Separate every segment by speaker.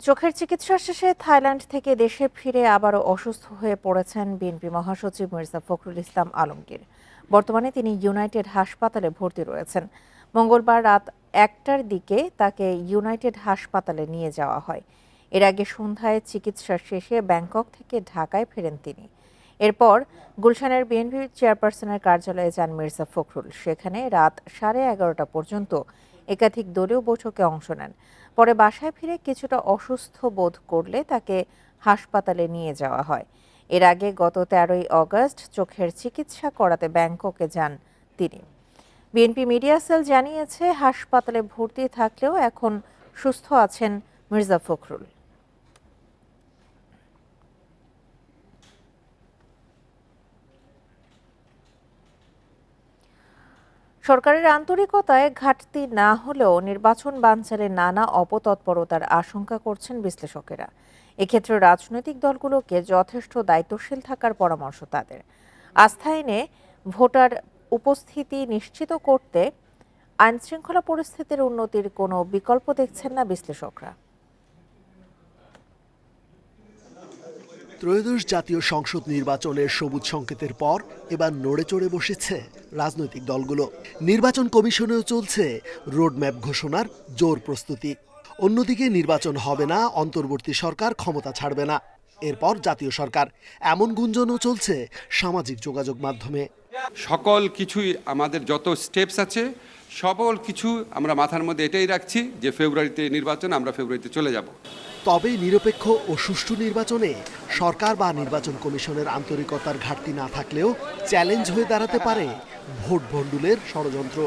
Speaker 1: চোখের চিকিৎসা শেষে থাইল্যান্ড থেকে দেশে ফিরে আবারও অসুস্থ হয়ে পড়েছেন বিএনপি মহাসচিব মির্জা ফখরুল ইসলাম আলমগীর। বর্তমানে তিনি ইউনাইটেড হাসপাতালে ভর্তি রয়েছেন। মঙ্গলবার রাত ১টার দিকে তাকে ইউনাইটেড হাসপাতালে নিয়ে যাওয়া হয়। এর আগে সন্ধ্যায় চিকিৎসা শেষে ব্যাংকক থেকে ঢাকায় ফেরেন তিনি। এরপর গুলশানের বিএনপি চেয়ারপারসনের কার্যালয়ে যান মির্জা ফখরুল। সেখানে রাত 11:30 পর্যন্ত একাধিক দলীয় বৈঠকে অংশ নেন। পরে বাসায় ফিরে কিছুটা অসুস্থ বোধ করলে তাকে হাসপাতালে নিয়ে যাওয়া হয়। এর আগে গত 13ই অগস্ট চোখের চিকিৎসা করাতে ব্যাংককে যান তিনি। বিএনপি মিডিয়া সেল জানিয়েছে, হাসপাতালে ভর্তি থাকলেও এখন সুস্থ আছেন মির্জা ফখরুল। সরকারের আন্তরিকতায় ঘাটতি না হলেও নির্বাচন বানচালে নানা অপতৎপরতার আশঙ্কা করছেন বিশ্লেষকেরা। এক্ষেত্রে রাজনৈতিক দলগুলোকে যথেষ্ট দায়িত্বশীল থাকার পরামর্শ তাদের। আস্থা এনে ভোটার উপস্থিতি নিশ্চিত করতে আইনশৃঙ্খলা পরিস্থিতির উন্নতির কোনো বিকল্প দেখছেন না বিশ্লেষকরা।
Speaker 2: ত্রয়োদশ জাতীয় সংসদ নির্বাচনের সবুজ সংকেতের পর এবার নড়ে চড়ে বসেছে রাজনৈতিক দলগুলো। নির্বাচন কমিশনেও চলছে রোডম্যাপ ঘোষণার জোর প্রস্তুতি। অন্যদিকে নির্বাচন হবে না, অন্তর্বর্তী সরকার ক্ষমতা ছাড়বে না, এরপর জাতীয় সরকার, এমন গুঞ্জনও চলছে সামাজিক যোগাযোগ মাধ্যমে।
Speaker 3: সকল কিছুই আমাদের যত স্টেপস আছে সকল কিছু আমরা মাথার মধ্যে এটাই রাখছি যে ফেব্রুয়ারিতে নির্বাচন, আমরা ফেব্রুয়ারিতে চলে যাব।
Speaker 2: তবে নিরপেক্ষ ও সুষ্ঠু নির্বাচনে সরকার বা নির্বাচন কমিশনের আন্তরিকতার ঘাটতি না থাকলেও চ্যালেঞ্জ হয়ে দাঁড়াতে পারে ভোট ভণ্ডুলের ষড়যন্ত্র,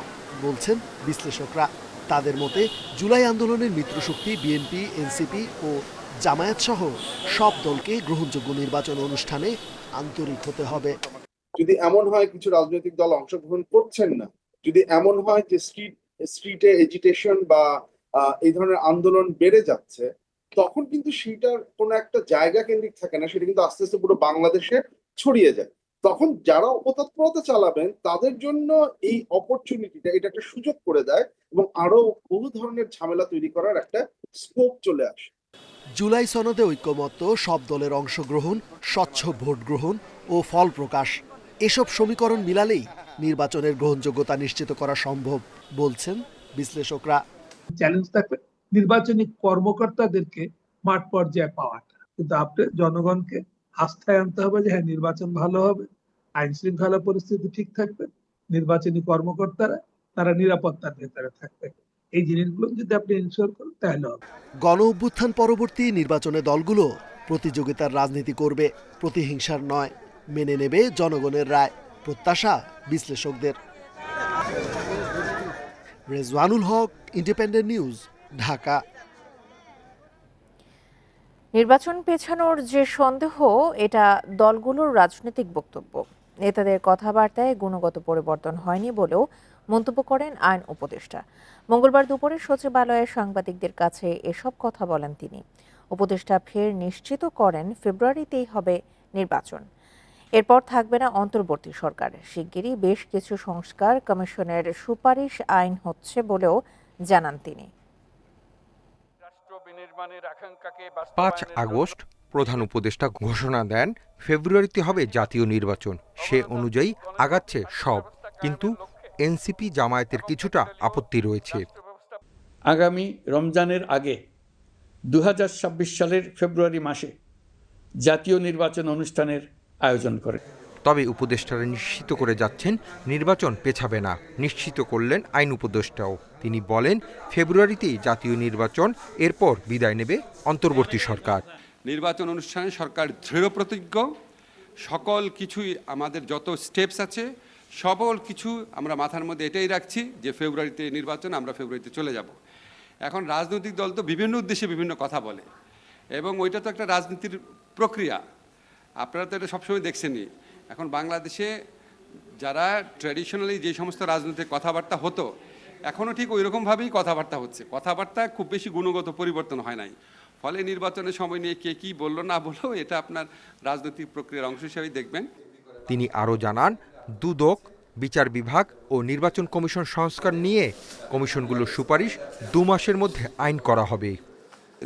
Speaker 2: বলছেন বিশ্লেষকরা। তাদের মতে জুলাই আন্দোলনের মিত্রশক্তি বিএনপি, এনসিপি ও জামায়াত সহ সব দলকে গ্রহণযোগ্য নির্বাচন অনুষ্ঠানে আন্তরিক হতে হবে।
Speaker 4: যদি এমন হয় কিছু রাজনৈতিক দল অংশগ্রহণ করছেন না, যদি এমন হয় যে স্ট্রিটে এজিটেশন বা এই ধরনের আন্দোলন বেড়ে যাচ্ছে, তখন কিন্তু সেটার কোনো একটা জায়গা কেন্দ্রিক থাকে না, সেটা কিন্তু আস্তে আস্তে পুরো বাংলাদেশে ছড়িয়ে যায়। তখন যারা অপতৎপরতা চালাবেন তাদের জন্য এই অপরচুনিটিটা, এটা একটা সুযোগ করে দেয় এবং আরো বহু ধরনের ঝামেলা তৈরি করার একটা স্কোপ চলে আসে।
Speaker 2: জুলাই সনদে ঐক্যমত্য, সব দলের অংশগ্রহণ, স্বচ্ছ ভোট গ্রহণ ও ফল প্রকাশ, এসব সমীকরণ মিলালেই নির্বাচনের গ্রহণযোগ্যতা নিশ্চিত করা সম্ভব, বলছেন বিশ্লেষকরা।
Speaker 5: চ্যালেঞ্জ থাকবে নির্বাচনী কর্মকর্তাদেরকে মাঠ পর্যায়ে পাওয়াটা, কিন্তু আপনি জনগণকে আস্থায় আনতে হবে যে হ্যাঁ নির্বাচন ভালো হবে, আইন শৃঙ্খলা পরিস্থিতি ঠিক থাকবে, নির্বাচনী কর্মকর্তারা তারা নিরাপত্তার ভেতরে থাকবে। এই জিনিসগুলো যদি আপনি ইনশিওর করেন তাহলে হবে।
Speaker 2: গণ অভ্যুত্থান পরবর্তী নির্বাচনে দলগুলো প্রতিযোগিতার রাজনীতি করবে, প্রতিহিংসার নয়। মেনে নেবে জনগণের রায়, প্রত্যাশা বিশ্লেষকদের। রেজওয়ানুল হক, ইন্ডিপেন্ডেন্ট নিউজ, ঢাকা।
Speaker 1: নির্বাচন পেছানোর যে সন্দেহ, এটা দলগুলোর রাজনৈতিক বক্তব্য। নেতাদের কথাবার্তায় গুণগত পরিবর্তন হয়নি বলেও মন্তব্য করেন আইন উপদেষ্টা। মঙ্গলবার দুপুরে সচিবালয়ে সাংবাদিকদের কাছে এসব কথা বলেন তিনি। উপদেষ্টা ফের নিশ্চিত করেন ফেব্রুয়ারিতেই হবে নির্বাচন। এরপর থাকবে না অন্তর্বর্তী সরকার। শিগগিরই বেশ কিছু সংস্কার কমিশনের সুপারিশ আইন হচ্ছে বলেও জানান তিনি।
Speaker 6: 5 আগস্ট প্রধান উপদেষ্টা ঘোষণা দেন ফেব্রুয়ারিতে হবে জাতীয় নির্বাচন। সে অনুযায়ী আগাচ্ছে সব, কিন্তু এনসিপি জামায়াতের কিছুটা আপত্তি রয়েছে।
Speaker 7: আগামী রমজানের আগে 2026 সালের ফেব্রুয়ারি মাসে জাতীয় নির্বাচন অনুষ্ঠানের আয়োজন করে।
Speaker 6: তবে উপদেষ্টারা নিশ্চিত করে যাচ্ছেন নির্বাচন পেছাবে না। নিশ্চিত করলেন আইন উপদেষ্টাও। তিনি বলেন ফেব্রুয়ারিতেই জাতীয় নির্বাচন, এরপর বিদায় নেবে অন্তর্বর্তী সরকার।
Speaker 3: নির্বাচন অনুষ্ঠানে সরকার দৃঢ় প্রতিজ্ঞ। সকল কিছুই আমাদের যত স্টেপস আছে সকল কিছু আমরা মাথার মধ্যে এটাই রাখছি যে ফেব্রুয়ারিতে নির্বাচন, আমরা ফেব্রুয়ারিতে চলে যাব। এখন রাজনৈতিক দল তো বিভিন্ন উদ্দেশ্যে বিভিন্ন কথা বলে এবং ওইটা তো একটা রাজনীতির প্রক্রিয়া। আপনারা তো এটা সবসময় দেখছেনই। এখন বাংলাদেশে যারা ট্র্যাডিশনালি যে সমস্ত রাজনৈতিক কথাবার্তা হতো, এখনও ঠিক ওই রকমভাবেই কথাবার্তা হচ্ছে। কথাবার্তা খুব বেশি গুণগত পরিবর্তন হয় নাই। ফলে নির্বাচনের সময় নিয়ে কে কী বললো না বললো, এটা আপনার রাজনৈতিক প্রক্রিয়ার অংশ হিসেবেই দেখবেন।
Speaker 6: তিনি আরও জানান, দুদক, বিচার বিভাগ ও নির্বাচন কমিশন সংস্কার নিয়ে কমিশনগুলোর সুপারিশ 2 মাসের মধ্যে আইন করা হবে।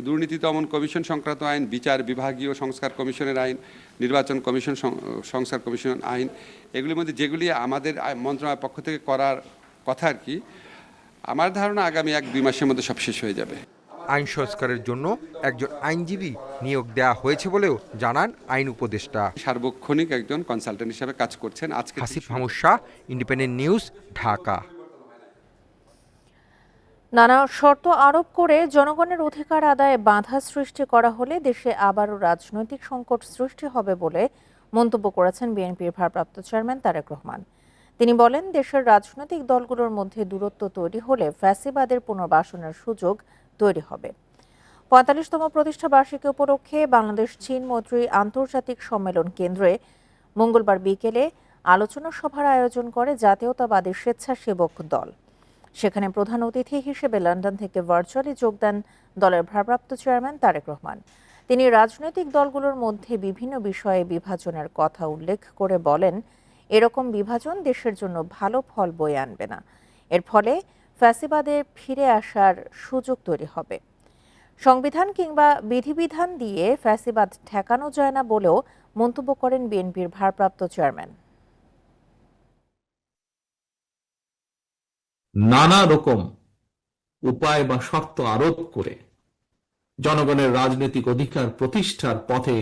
Speaker 3: দুর্নীতি দমন কমিশন সংক্রান্ত আইন, বিচার বিভাগীয় সংস্কার কমিশনের আইন, নির্বাচন কমিশন সংস্কার কমিশন আইন, এগুলির মধ্যে যেগুলি আমাদের মন্ত্রণালয়ের পক্ষ থেকে করার কথা আর কি, আমার ধারণা আগামী 1-2 মাসের মধ্যে সব শেষ হয়ে যাবে।
Speaker 6: আইন সংস্কারের জন্য একজন আইনজীবী নিয়োগ দেওয়া হয়েছে বলেও জানান আইন উপদেষ্টা।
Speaker 3: সার্বক্ষণিক একজন কনসালটেন্ট হিসেবে কাজ করছেন। আজকে
Speaker 6: আসিফ মাহমুদ শাহ, ইন্ডিপেন্ডেন্ট নিউজ, ঢাকা।
Speaker 1: নানা শর্ত আরোপ করে জনগণের অধিকার আদায়ে বাধা সৃষ্টি করা হলে দেশে আবারও রাজনৈতিক সংকট সৃষ্টি হবে বলে মন্তব্য করেছেন বিএনপির ভারপ্রাপ্ত চেয়ারম্যান তারেক রহমান। তিনি বলেন, দেশের রাজনৈতিক দলগুলোর মধ্যে দূরত্ব তৈরি হলে ফ্যাসিবাদের পুনর্বাসনের সুযোগ তৈরি হবে। ৪৫তম প্রতিষ্ঠা বার্ষিকী উপলক্ষে বাংলাদেশ চীন মৈত্রী আন্তর্জাতিক সম্মেলন কেন্দ্রে মঙ্গলবার বিকেলে আলোচনা সভার আয়োজন করে জাতীয়তাবাদী স্বেচ্ছাসেবক দল। সেখানে প্রধান অতিথি হিসেবে লন্ডন থেকে ভার্চুয়ালি যোগ দেন দলের ভারপ্রাপ্ত চেয়ারম্যান তারেক রহমান। তিনি রাজনৈতিক দলগুলোর মধ্যে বিভিন্ন বিষয়ে বিভাজনের কথা উল্লেখ করে বলেন, এরকম বিভাজন দেশের জন্য ভালো ফল বয়ে আনবে না। এর ফলে ফ্যাসিবাদে ফিরে আসার সুযোগ তৈরি হবে। সংবিধান কিংবা বিধিবিধান দিয়ে ফ্যাসিবাদ ঠেকানো যায় না বলেও মন্তব্য করেন বিএনপির ভারপ্রাপ্ত চেয়ারম্যান।
Speaker 8: নানা রকম উপায় বা শর্ত আরোপ করে জনগণের রাজনৈতিক অধিকার প্রতিষ্ঠার পথে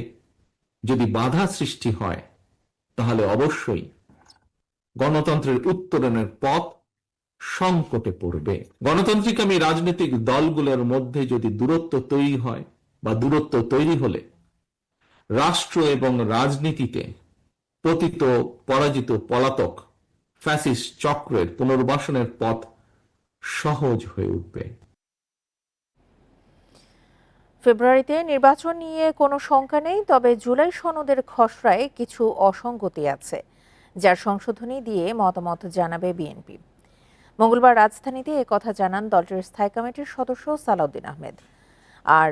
Speaker 8: যদি বাধা সৃষ্টি হয়, তাহলে অবশ্যই গণতন্ত্রের উত্তরণের পথ সংকটে পড়বে। গণতান্ত্রিকামী রাজনৈতিক দলগুলোর মধ্যে যদি দূরত্ব তৈরি হয় বা দূরত্ব তৈরি হলে রাষ্ট্র এবং রাজনীতিতে পতিত পরাজিত পলাতক ফ্যাসিস্ট চক্রের পুনর্বাসনের পথ সহজ হয়ে উঠবে।
Speaker 1: ফেব্রুয়ারিতে নির্বাচন নিয়ে কোনো শঙ্কা নেই, তবে জুলাই সনদের খসড়ায় কিছু অসঙ্গতি আছে, যার সংশোধনী দিয়ে মতামত জানাবে বিএনপি। মঙ্গলবার রাজধানীতে একথা জানান দলটির স্থায়ী কমিটির সদস্য সালাউদ্দিন আহমেদ। আর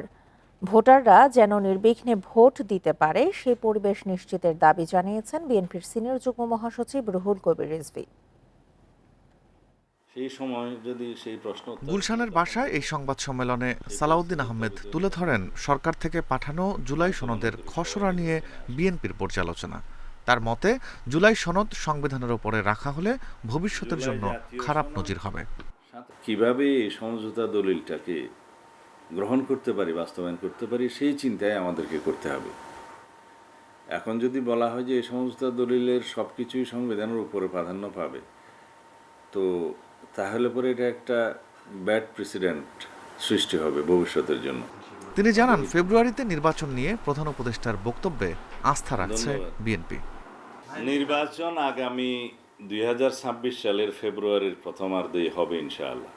Speaker 1: ভোটাররা যেন নির্বিঘ্নে ভোট দিতে পারে সেই পরিবেশ নিশ্চিতের দাবি জানিয়েছেন বিএনপির সিনিয়র যুগ্ম মহাসচিব রুহুল কবির রিজভী।
Speaker 9: সেই সময় যদি সেই প্রশ্ন
Speaker 10: গুলশানের বাসায় এই সংবাদ সম্মেলনে সালাউদ্দিন আহমেদ তুলে ধরেন সরকার থেকে পাঠানো জুলাই সনদের খসড়া নিয়ে বিএনপির পর্যালোচনা। তার মতে, জুলাই সনদ সংবিধানের উপরে রাখা হলে ভবিষ্যতের জন্য খারাপ নজির হবে।
Speaker 9: কিভাবে এই সমঝোতা দলিলটাকে গ্রহণ করতে পারি, বাস্তবায়ন করতে পারি, সেই চিন্তায় আমাদেরকে করতে হবে। এখন যদি বলা হয় যে এই সমঝোতা দলিলের সবকিছুই সংবিধানের উপরে প্রাধান্য পাবে, তো তাহলে পরে এটা একটা ব্যাড প্রেসিডেন্ট সৃষ্টি হবে ভবিষ্যতের জন্য।
Speaker 10: তিনি জানান, ফেব্রুয়ারিতে নির্বাচন নিয়ে প্রধান উপদেষ্টার বক্তব্যে আস্থা রাখছে বিএনপি।
Speaker 9: নির্বাচন আগামী 2026 সালের ফেব্রুয়ারির প্রথমার্ধেই হবে ইনশাআল্লাহ।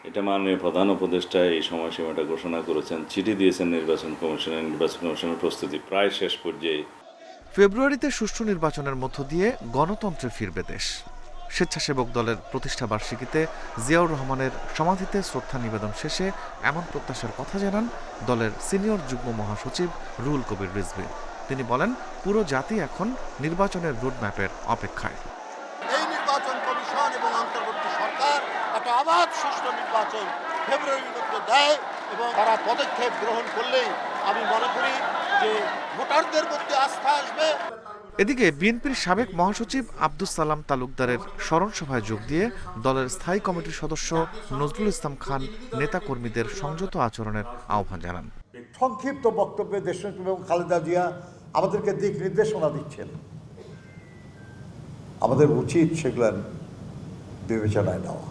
Speaker 9: এটা মাননীয় প্রধান উপদেষ্টা এই সময়সীমাটা ঘোষণা করেছেন, চিঠি দিয়েছেন নির্বাচন কমিশনের প্রস্তুতি প্রায় শেষ পর্যায়ে।
Speaker 10: ফেব্রুয়ারিতে সুষ্ঠু নির্বাচনের মধ্য দিয়ে গণতন্ত্রে ফিরবে দেশ। স্বেচ্ছাসেবক দলের প্রতিষ্ঠা বার্ষিকীতে জিয়াউর রহমানের সমাধিতে শ্রদ্ধা নিবেদন শেষে এমন প্রত্যাশার কথা জানান দলের সিনিয়র যুগ্ম মহাসচিব রুহুল কবির রিজভী। তিনি বলেন, পুরো জাতি এখন নির্বাচনের রোডম্যাপের অপেক্ষায়।
Speaker 11: এই নির্বাচন কমিশন এবং অন্তর্বর্তী সরকার একটা অবাধ সুষ্ঠু নির্বাচন ফেব্রুয়ারির মধ্যে দেয় এবং তারা পদক্ষেপ গ্রহণ করলেই আমি মনে করি যে ভোটারদের মধ্যে আস্থা আসবে।
Speaker 10: এদিকে বিএনপির সাবেক মহাসচিব আব্দুস সালাম তালুকদারের স্মরণ সভায় যোগ দিয়ে দলের স্থায়ী কমিটির সদস্য নজরুল ইসলাম খান নেতাকর্মীদের সংযত আচরণের আহ্বান জানান।
Speaker 11: সংক্ষিপ্ত বক্তব্যে দেশনেত্রী এবং খালেদা জিয়া আমাদেরকে দিক নির্দেশনা দিচ্ছেন, আমাদের উচিত সেগুলো বিবেচনায় নেওয়া,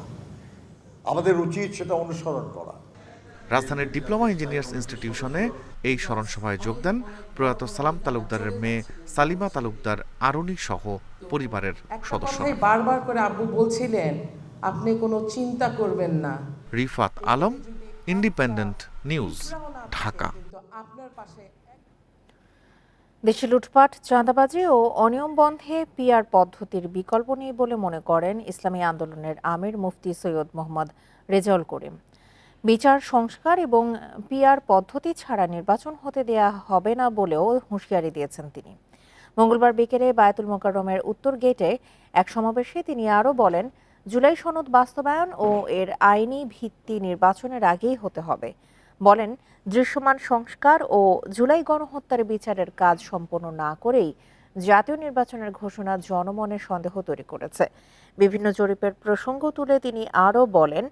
Speaker 11: আমাদের উচিত সেটা অনুসরণ করা।
Speaker 10: রাজধানীর ডিপ্লোমা ইঞ্জিনিয়ার্স ইনস্টিটিউশনে এই স্মরণ সভায় যোগ দেন প্রয়াত সালাম তালুকদারের মেয়ে সালিমা তালুকদার আরুনি সহ পরিবারের সদস্য।
Speaker 12: বারবার করে আব্বু বলছিলেন, আপনি কোনো চিন্তা করবেন না।
Speaker 10: Rifat Alam, independent News, Dhaka.
Speaker 1: দেশে লুটপাট, চাঁদাবাজি ও অনিয়ম বন্ধে পিআর পদ্ধতির বিকল্প নেই বলে মনে করেন ইসলামী আন্দোলনের আমির মুফতি সৈয়দ মোহাম্মদ রেজাউল করিম। বিচার সংস্কার এবং পিআর পদ্ধতি ছাড়া নির্বাচন হতে দেয়া হবে না বলেও হুঁশিয়ারি দিয়েছেন তিনি। মঙ্গলবার বিকেলে বায়তুল মোকাররমের উত্তর গেটে এক সমাবেশে তিনি আরও বলেন, জুলাই সনদ বাস্তবায়ন ও এর আইনি ভিত্তি নির্বাচনের আগেই হতে হবে। বলেন, দৃশ্যমান সংস্কার ও জুলাই গণহত্যার বিচারের কাজ সম্পন্ন না করেই জাতীয় নির্বাচনের ঘোষণা জনমনে সন্দেহ তৈরি করেছে। বিভিন্ন জরিপের প্রসঙ্গ তুলে তিনি আরও বলেন,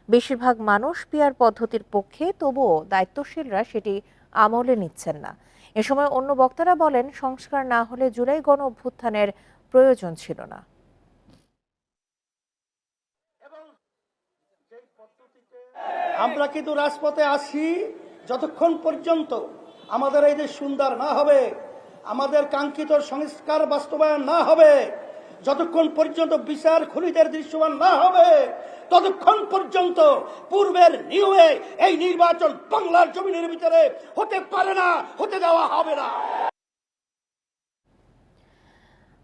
Speaker 1: বেশিরভাগ মানুষ পিআর পদ্ধতির পক্ষে, তবুও দায়িত্বশীলরা সেটি আমলে নিচ্ছেন না। এ সময় অন্য বক্তারা বলেন, সংস্কার না হলে জুলাই গণ অভ্যুত্থানের প্রয়োজন ছিল না।
Speaker 13: আমরা কিন্তু রাজপথে আসি যতক্ষণ পর্যন্ত আমাদের এই দেশ সুন্দর না হবে, আমাদের কাঙ্ক্ষিত সংস্কার বাস্তবায়ন না হবে, যতক্ষণ পর্যন্ত বিচার খুনিদের দৃশ্যমান না হবে, ততক্ষণ পর্যন্ত পূর্বের নিয়মে এই নির্বাচন বাংলার জমিনের ভিতরে হতে পারে না, হতে দেওয়া হবে না।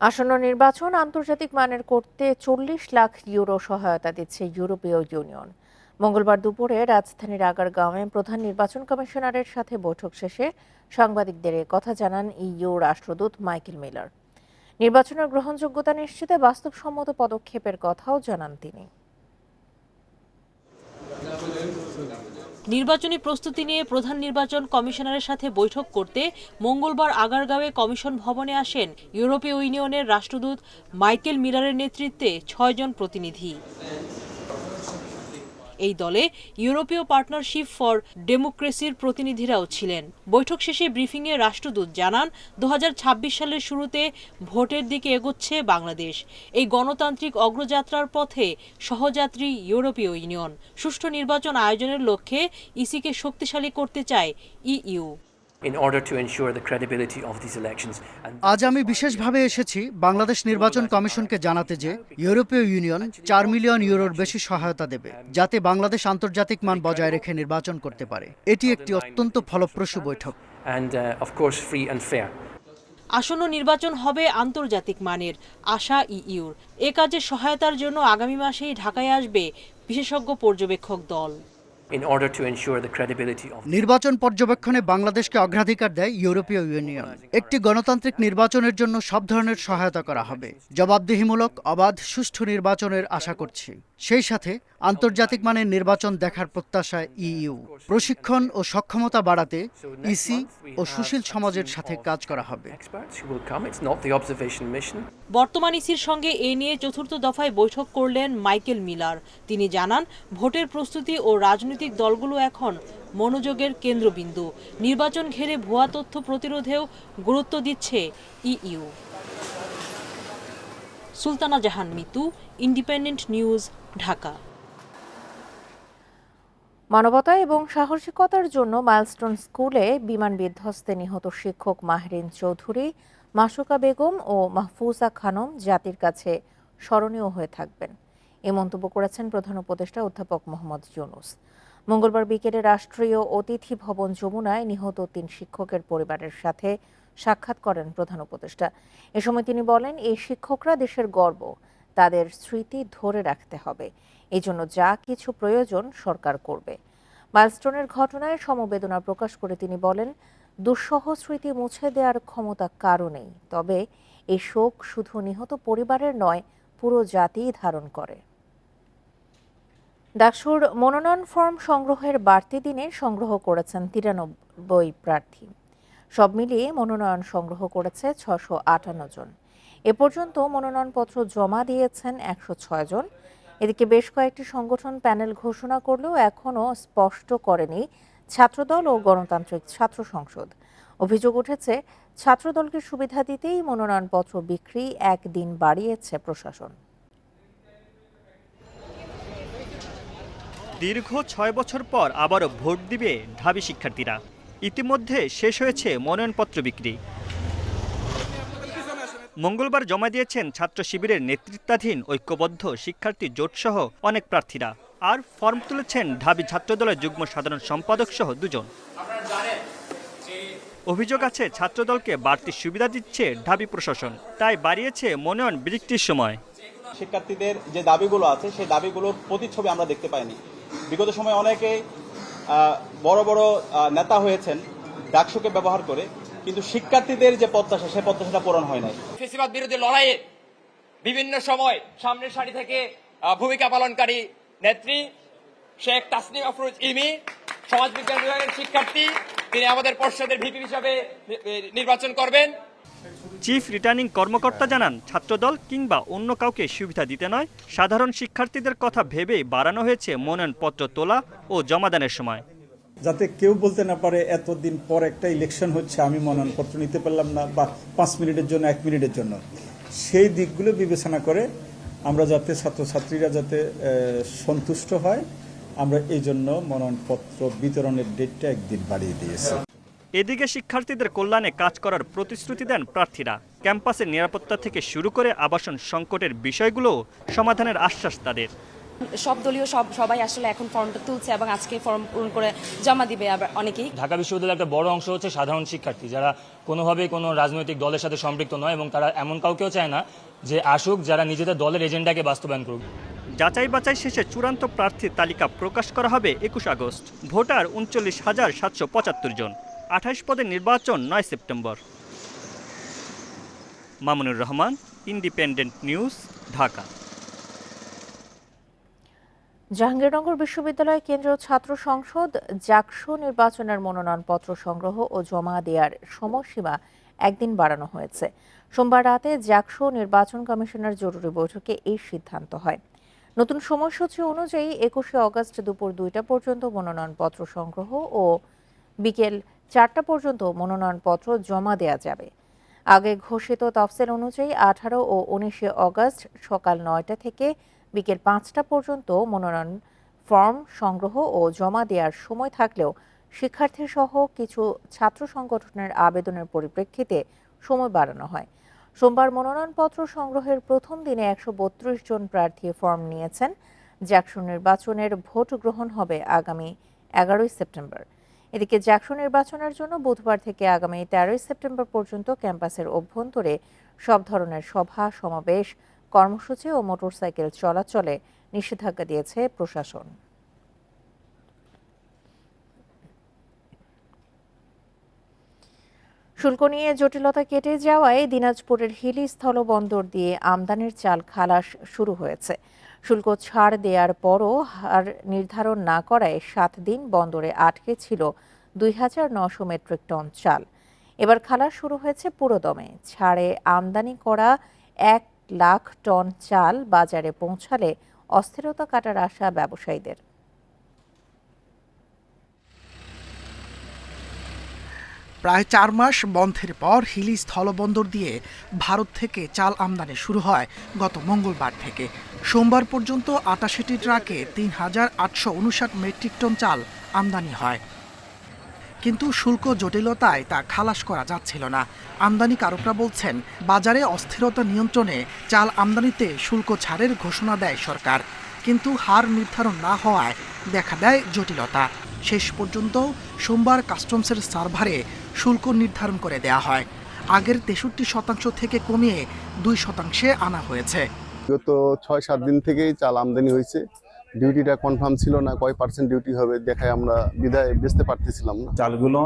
Speaker 1: আসন্ন নির্বাচন আন্তর্জাতিক মানের করতে 40 লাখ ইউরো সহায়তা দিচ্ছে ইউরোপীয় ইউনিয়ন। মঙ্গলবার দুপুরে রাজধানীর আগারগাঁওয়ে প্রধান নির্বাচন কমিশনারের সাথে বৈঠক শেষে সাংবাদিকদের কথা জানান ইইউ রাষ্ট্রদূত মাইকেল মিলার। নির্বাচনের গ্রহণযোগ্যতা নিশ্চিতে বাস্তবসম্মত পদক্ষেপের কথাও জানান তিনি।
Speaker 14: নির্বাচনী প্রস্তুতি নিয়ে প্রধান নির্বাচন কমিশনারের সাথে বৈঠক করতে মঙ্গলবার আগারগাঁওয়ে কমিশন ভবনে আসেন ইউরোপীয় ইউনিয়নের রাষ্ট্রদূত মাইকেল মিলারের নেতৃত্বে 6 জন প্রতিনিধি। এই দলে ইউরোপীয় পার্টনারশিপ ফর ডেমোক্রেসির প্রতিনিধিরাও ছিলেন। বৈঠক শেষে ব্রিফিংয়ে রাষ্ট্রদূত জানান, 2026 সালের শুরুতে ভোটের দিকে এগোচ্ছে বাংলাদেশ। এই গণতান্ত্রিক অগ্রযাত্রার পথে সহযাত্রী ইউরোপীয় ইউনিয়ন। সুষ্ঠু নির্বাচন আয়োজনের লক্ষ্যে ইসিকে শক্তিশালী করতে চায় ইইউ।
Speaker 15: আজ আমি বিশেষভাবে এসেছি বাংলাদেশ নির্বাচন কমিশনকে জানাতে যে ইউরোপীয় ইউনিয়ন 4 মিলিয়ন ইউরোর বেশি সহায়তা দেবে, যাতে বাংলাদেশ আন্তর্জাতিক মান বজায় রেখে নির্বাচন করতে পারে। এটি একটি অত্যন্ত ফলপ্রসূ বৈঠক।
Speaker 14: আসন্ন নির্বাচন হবে আন্তর্জাতিক মানের, আশা ইইউর। এ কাজে সহায়তার জন্য আগামী মাসেই ঢাকায় আসবে বিশেষজ্ঞ পর্যবেক্ষক দল।
Speaker 15: নির্বাচন পর্যবেক্ষণে বাংলাদেশকে অগ্রাধিকার দেয় ইউরোপীয় ইউনিয়ন। একটি গণতান্ত্রিক নির্বাচনের জন্য সব ধরনের সহায়তা করা হবে। জবাবদিহিমূলক, অবাধ, সুষ্ঠু নির্বাচনের আশা করছি। সেই সাথে আন্তর্জাতিক মানের নির্বাচন দেখার প্রত্যাশায় ইইউ। প্রশিক্ষণ ও সক্ষমতা বাড়াতে ইসি ও সুশীল সমাজের সাথে কাজ করা হবে।
Speaker 14: বর্তমান ইসির সঙ্গে এ নিয়ে চতুর্থ দফায় বৈঠক করলেন মাইকেল মিলার। তিনি জানান, ভোটের প্রস্তুতি ও রাজনৈতিক দলগুলো এখন মনোযোগের কেন্দ্রবিন্দু। নির্বাচন ঘিরে ভুয়া তথ্য প্রতিরোধেও গুরুত্ব দিচ্ছে ইইউ। সুলতানা জাহান মিতু, ইন্ডিপেন্ডেন্ট নিউজ, ঢাকা।
Speaker 1: মানবতা এবং সাহসিকতার জন্য মাইলস্টোন স্কুলে বিমান বিধ্বস্তে নিহত শিক্ষক মাহরিন চৌধুরী, মাসুকা বেগম ও মাহফুজা খানম জাতির কাছে স্মরণীয় হয়ে থাকবেন। এ মন্তব্য করেছেন প্রধান উপদেষ্টা অধ্যাপক মোহাম্মদ ইউনূস। মঙ্গলবার বিকেলে রাষ্ট্রীয় অতিথি ভবন যমুনায় নিহত 3 শিক্ষকের পরিবারের সাথে সাক্ষাৎ করেন প্রধান উপদেষ্টা। এ সময় তিনি বলেন, এই শিক্ষকরা দেশের গর্ব, তাদের স্মৃতি ধরে রাখতে হবে। এই জন্য যা কিছু প্রয়োজন সরকার করবে। মাইলস্টোনের ঘটনায় সমবেদনা প্রকাশ করে তিনি বলেন, দুঃসহ স্মৃতি মুছে দেওয়ার ক্ষমতা কারও নেই, তবে এই শোক শুধু নিহত পরিবারের নয়, পুরো জাতিই ধারণ করে। ডাকসুর মনোনয়ন ফর্ম সংগ্রহের বাড়তি দিনে সংগ্রহ করেছেন 93 প্রার্থী। সব মিলিয়ে মনোনয়ন সংগ্রহ করেছে 658 জন। এ পর্যন্ত মনোনয়নপত্র জমা দিয়েছেন 106 জন। এদিকে বেশ কয়েকটি সংগঠন প্যানেল ঘোষণা করলেও এখনও স্পষ্ট করেনি ছাত্রদল ও গণতান্ত্রিক ছাত্র সংসদ। অভিযোগ উঠেছে, ছাত্রদলকে সুবিধা দিতেই মনোনয়নপত্র বিক্রি 1 দিন বাড়িয়েছে প্রশাসন।
Speaker 16: দীর্ঘ 6 বছর পর আবারও ভোট দিবে ঢাবি শিক্ষার্থীরা। ইতিমধ্যে শেষ হয়েছে মনোনয়নপত্র বিক্রি। মঙ্গলবার জমা দিয়েছেন ছাত্র শিবিরের নেতৃত্বাধীন ঐক্যবদ্ধ শিক্ষার্থী জোটসহ অনেক প্রার্থীরা। আর ফর্ম তুলেছেন ঢাবি ছাত্রদলের যুগ্ম সাধারণ সম্পাদক সহ 2 জন। অভিযোগ আছে, ছাত্রদলকে বাড়তি সুবিধা দিচ্ছে ঢাবি প্রশাসন, তাই বাড়িয়েছে মনোনয়ন বিক্রির সময়।
Speaker 17: শিক্ষার্থীদের যে দাবিগুলো আছে সেই দাবিগুলোর প্রতিচ্ছবি আমরা দেখতে পাইনি। বিগত সময়ে অনেকেই বড় বড় নেতা হয়েছেন ডাকসুকে ব্যবহার করে, কিন্তু শিক্ষার্থীদের যে প্রত্যাশা সেই প্রত্যাশাটা পূরণ হয় নাই।
Speaker 18: ফ্যাসিবাদ বিরোধী লড়াইয়ে বিভিন্ন সময় সামনের সারি থেকে ভূমিকা পালনকারী নেত্রী শেখ তাসনিম আফরোজ ইমি সমাজবিজ্ঞান বিভাগের শিক্ষার্থী, তিনি আমাদের পর্ষদের ভিপি হিসাবে নির্বাচন করবেন।
Speaker 16: চিফ রিটার্নিং কর্মকর্তা জানান, ছাত্রদল কিংবা অন্য কাউকে সুবিধা দিতে নয়, সাধারণ শিক্ষার্থীদের কথা ভেবেই বাড়ানো হয়েছে মনোনয়নপত্র তোলা ও জমাদানের সময়,
Speaker 19: যাতে কেউ বলতে না পারে এতদিন পর একটা ইলেকশন হচ্ছে আমি মনোনয়নপত্র নিতে পারলাম না, বা 5 মিনিটের জন্য 1 মিনিটের জন্য। সেই দিকগুলো বিবেচনা করে আমরা যাতে ছাত্রছাত্রীরা যাতে সন্তুষ্ট হয়, আমরা এই জন্য মনোনয়নপত্র বিতরণের ডেটটা 1 দিন বাড়িয়ে দিয়েছি।
Speaker 16: এদিকে শিক্ষার্থীদের কল্যাণে কাজ করার প্রতিশ্রুতি দেন প্রার্থীরা। ক্যাম্পাসের নিরাপত্তা থেকে শুরু করে আবাসন সংকটের বিষয়গুলো সমাধানের আশ্বাস তাদের।
Speaker 20: সব দলীয় সবাই আসলে এখন ফর্মটা তুলছে এবং আজকে ফর্ম পূরণ করে জমা দিবে। আবার অনেকেই
Speaker 21: ঢাকা বিশ্ববিদ্যালয়ের একটা বড় অংশ হচ্ছে সাধারণ শিক্ষার্থী, যারা কোনোভাবেই কোনো রাজনৈতিক দলের সাথে সম্পৃক্ত নয়, এবং তারা এমন কাউকেও চায় না যে আসুক যারা নিজেদের দলের এজেন্ডাকে বাস্তবায়ন করুক।
Speaker 16: যাচাই বাছাই শেষে চূড়ান্ত প্রার্থীর তালিকা প্রকাশ করা হবে 21 আগস্ট। ভোটার 39,775 জন। 28 পদের নির্বাচন 9 September. Mamunur Rahman, independent News, Dhaka.
Speaker 1: Jahangirnagar বিশ্ববিদ্যালয় কেন্দ্রীয় ছাত্র সংসদ জাকসু নির্বাচনের মনোনয়নপত্র সংগ্রহ ও জমা দেওয়ার সময়সীমা 1 দিন বাড়ানো হয়েছে। সোমবার রাতে জাকসু নির্বাচন কমিশনের জরুরি বৈঠকে এই সিদ্ধান্ত হয়। নতুন সময়সূচি অনুযায়ী 21 আগস্ট দুপুর 2টা পর্যন্ত মনোনয়নপত্র সংগ্রহ ও বিকেল 4টা পর্যন্ত মনোনয়নপত্র জমা দেওয়া যাবে। আগে ঘোষিত তফসিল অনুযায়ী 18 ও 19 আগস্ট সকাল 9টা থেকে বিকেল 5টা পর্যন্ত মনোনয়ন ফর্ম সংগ্রহ ও জমা দেওয়ার সময় থাকলেও শিক্ষার্থী সহ কিছু ছাত্র সংগঠনের আবেদনের পরিপ্রেক্ষিতে সময় বাড়ানো হয়। সোমবার মনোনয়নপত্র সংগ্রহের প্রথম দিনে 132 জন প্রার্থী ফর্ম নিয়েছেন। জাকসু নির্বাচনের ভোট গ্রহণ হবে আগামী 11 সেপ্টেম্বর। এদিকে জাকসু নির্বাচনের জন্য বুধবার থেকে আগামী 13 সেপ্টেম্বর পর্যন্ত ক্যাম্পাসের অভ্যন্তরে সব ধরনের সভা সমাবেশ, কর্মসূচি ও মোটরসাইকেল চলাচলে নিষেধাজ্ঞা দিয়েছে প্রশাসন। শুল্ক নিয়ে জটিলতা কেটে যাওয়ায় দিনাজপুরের হিলি স্থলবন্দর দিয়ে আমদানির চাল খালাস শুরু হয়েছে। শুল্ক ছাড় দেওয়ার পরও হার নির্ধারণ না করায় 7 দিন বন্দরে আটকে ছিল 2,900 মেট্রিক টন চাল। এবার খালাস শুরু হয়েছে পুরোদমে। ছাড়ে আমদানি করা 1 লাখ টন চাল বাজারে পৌঁছালে অস্থিরতা কাটার আশা ব্যবসায়ীদের।
Speaker 22: প্রায় 4 মাস বন্ধের পর হিলি স্থলবন্দর দিয়ে ভারত থেকে চাল আমদানি শুরু হয় গত মঙ্গলবার থেকে। সোমবার পর্যন্ত 88টি ট্রাকে 3,859 মেট্রিক টন চাল আমদানি হয়। কিন্তু শুল্ক জটিলতায় তা খালাস করা যাচ্ছিল না। আমদানিকারকরা বলছেন, বাজারে অস্থিরতা নিয়ন্ত্রণে চাল আমদানিতে শুল্ক ছাড়ের ঘোষণা দেয় সরকার, কিন্তু হার নির্ধারণ না হওয়ায় দেখা দেয় জটিলতা। শেষ পর্যন্ত সোমবার কাস্টমসের সার্ভারে শুল্ক নির্ধারণ করে দেয়া হয়। আগের 63% থেকে কমিয়ে 2% আনা হয়েছে।
Speaker 23: গত 6-7 দিন থেকেই চাল আমদানি হয়েছে। ডিউটিটা কনফার্ম ছিল না, কয় পার্সেন্ট ডিউটি হবে দেখায় আমরা বিদায় বেচতে পারতেছিলাম না।
Speaker 24: চালগুলো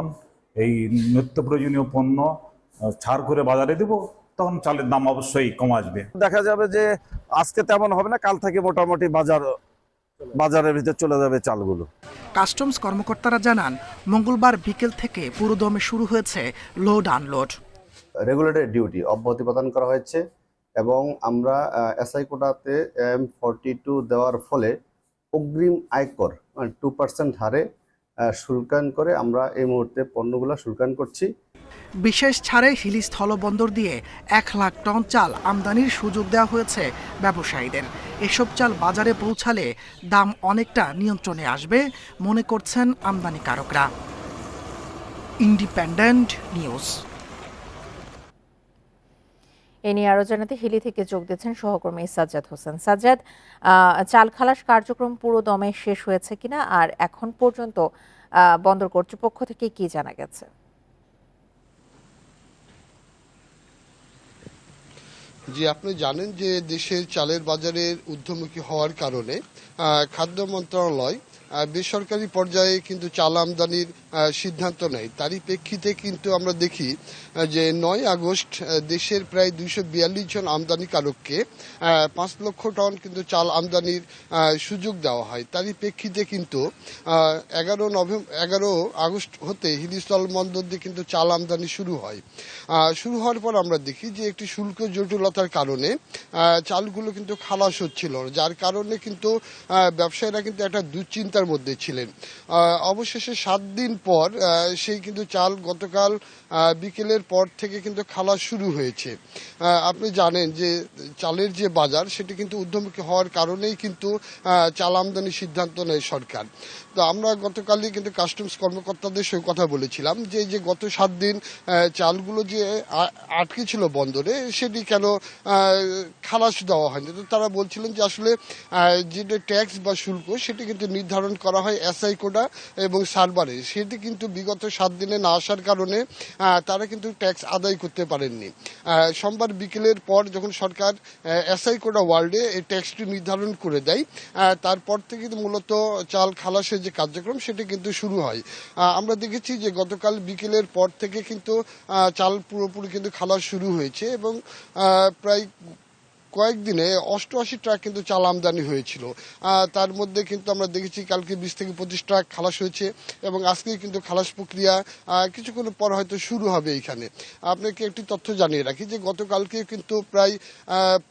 Speaker 24: এই নিত্য প্রয়োজনীয় পণ্য ছাড় করে বাজারে দেব, তখন চালের দাম অবশ্যই কম আসবে।
Speaker 25: দেখা যাবে যে আজকে তেমন হবে না, কাল থেকে মোটামুটি বাজারের ভিতরে চলে যাবে চালগুলো।
Speaker 22: কাস্টমস কর্মকর্তারা জানান, মঙ্গলবার বিকেল থেকে পুরোদমে শুরু হয়েছে লোড আনলোড।
Speaker 23: রেগুলেটেড ডিউটি অব্যাহতি প্রদান করা হয়েছে এবং আমরা এসআই কোটাতে M42 দেওয়ার ফলে অগ্রিম আয়কর 2% হারে শুল্কায়ন করে আমরা এই মুহূর্তে পণ্যগুলো শুল্কায়ন করছি।
Speaker 22: বিশেষ ছাড়ে হিলি স্থলবন্দর দিয়ে 1 লাখ টন চাল আমদানির সুযোগ দেওয়া হয়েছে ব্যবসায়ীদের। এসব চাল বাজারে পৌঁছালে দাম অনেকটা নিয়ন্ত্রণে আসবে মনে করছেন আমদানিকারকরা। Independent news.
Speaker 1: এ নিয়ে আরো জানাতে হিলি থেকে যোগ দিচ্ছেন সহকর্মী সাজ্জাদ হোসেন। সাজ্জাদ, চাল খালাস কার্যক্রম পুরো দমে শেষ হয়েছে কিনা, আর এখন পর্যন্ত বন্দর কর্তৃপক্ষ থেকে কি জানা গেছে?
Speaker 26: জি, আপনি জানেন যে দেশের চালের বাজারের ঊর্ধ্বমুখী হওয়ার কারণে খাদ্য মন্ত্রণালয় বেসরকারি পর্যায়ে কিন্তু চাল আমদানির সিদ্ধান্ত নেয়। তারই প্রেক্ষিতে কিন্তু আমরা দেখি যে 9 আগস্ট দেশের প্রায় 242 জন আমদানিকারককে 5 লক্ষ টন কিন্তু চাল আমদানির সুযোগ দেওয়া হয়। তারই প্রেক্ষিতে কিন্তু 11 আগস্ট হতে হিলি স্থলবন্দর দিয়ে কিন্তু চাল আমদানি শুরু হয়। শুরু হওয়ার পর আমরা দেখি যে একটি শুল্ক জটিলতার কারণে চালগুলো কিন্তু খালাস হচ্ছিল, যার কারণে কিন্তু ব্যবসায়ীরা কিন্তু একটা দুশ্চিন্তার মধ্যে ছিলেন। অবশেষে 7 দিন পর সেই কিন্তু চাল গতকাল বিকেলের পর থেকে কিন্তু খালাস শুরু হয়েছে। আপনি জানেন যে চালের যে বাজার সেটি কিন্তু ঊর্ধ্বমুখী হওয়ার কারণেই কিন্তু চাল আমদানির সিদ্ধান্ত নেয় সরকার। তো আমরা গতকালই কিন্তু কাস্টমস কর্মকর্তাদের সঙ্গে কথা বলেছিলাম যে গত 7 দিন চালগুলো যে আটকে ছিল বন্দরে সেটি কেন খালাস দেওয়া হয়নি। তো তারা বলছিলেন যে আসলে যেটা ট্যাক্স বা শুল্ক সেটি কিন্তু নির্ধারণ করা হয় এসআই কোটা এবং সার্ভারে, সেটি কিন্তু বিগত 7 দিনে না আসার কারণে তারা কিন্তু ট্যাক্স আদায় করতে পারেননি। সোমবার বিকেলের পর যখন সরকার এসআই কোটা ওয়ার্ল্ডে এই ট্যাক্সটি নির্ধারণ করে দেয়, তারপর থেকে মূলত চাল খালাসের যে কার্যক্রম সেটি কিন্তু শুরু হয়। আমরা দেখেছি যে গতকাল বিকেলের পর থেকে কিন্তু চাল পুরোপুরি কিন্তু খালাস শুরু হয়েছে এবং প্রায় কয়েকদিনে 88 ট্রাক কিন্তু চাল আমদানি হয়েছিল। তার মধ্যে কিন্তু আমরা দেখেছি কালকে 20 থেকে 25 ট্রাক খালাস হয়েছে এবং আজকে কিন্তু খালাস প্রক্রিয়া কিছুক্ষণ পর হয়তো শুরু হবে। এখানে আপনাকে একটি তথ্য জানিয়ে রাখি যে গতকালকে কিন্তু প্রায়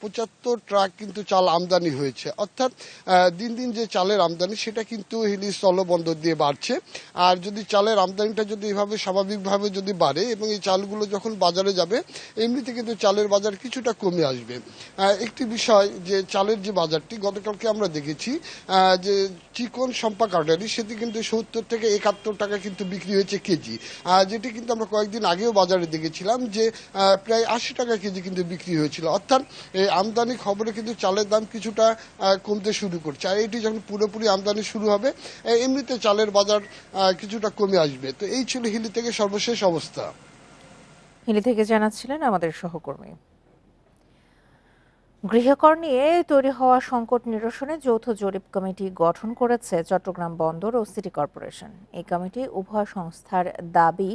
Speaker 26: 75 ট্রাক কিন্তু চাল আমদানি হয়েছে। অর্থাৎ দিন দিন যে চালের আমদানি সেটা কিন্তু হিলি স্থলবন্দর দিয়ে বাড়ছে। আর যদি চালের আমদানিটা যদি এভাবে স্বাভাবিকভাবে যদি বাড়ে এবং এই চালগুলো যখন বাজারে যাবে এমনিতে কিন্তু চালের বাজার কিছুটা কমে আসবে। একটি বিষয় যে চালের যে বাজারটি গতকালকে আমরা দেখেছি যে চিকন সম্পা কাটারি সেটি কিন্তু 70 থেকে 71 টাকা কিন্তু বিক্রি হয়েছে কেজি, যেটি কিন্তু আমরা কয়েকদিন আগেও বাজারে দেখেছিলাম যে প্রায় 80 টাকা কেজি কিন্তু বিক্রি হয়েছিল। অর্থাৎ এই আমদানি খবরে কিন্তু চালের দাম কিছুটা কমতে শুরু করছে। আর এটি যখন পুরোপুরি আমদানি শুরু হবে এমনিতে চালের বাজার কিছুটা কমে আসবে। তো এই ছিল হিলি থেকে সর্বশেষ অবস্থা।
Speaker 1: হিলি থেকে জানাচ্ছিলেন আমাদের সহকর্মী। গৃহকর নিয়ে তৈরি হওয়া সংকট নিরসনে যৌথ জরিপ কমিটি গঠন করেছে চট্টগ্রাম বন্দর ও সিটি কর্পোরেশন। এই কমিটি উভয় সংস্থার দাবি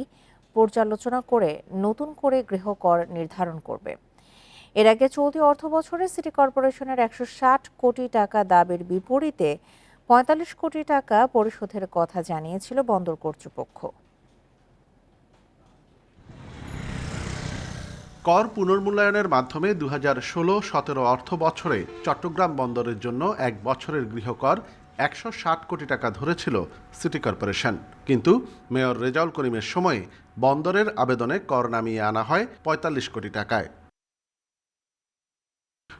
Speaker 1: পর্যালোচনা করে নতুন করে গৃহকর নির্ধারণ করবে। এর আগে চলতি অর্থবছরে সিটি কর্পোরেশনের 160 কোটি টাকা দাবির বিপরীতে 45 কোটি টাকা পরিশোধের কথা জানিয়েছিল বন্দর কর্তৃপক্ষ।
Speaker 2: কর পুনর্মূল্যায়নের মাধ্যমে 2016-17 অর্থ বছরে চট্টগ্রাম বন্দরের জন্য 1 বছরের গৃহকর 160 কোটি টাকা ধরেছিল সিটি কর্পোরেশন। কিন্তু মেয়র রেজাউল করিমের সময়ে বন্দরের আবেদনে কর নামিয়ে আনা হয় 45 কোটি টাকায়।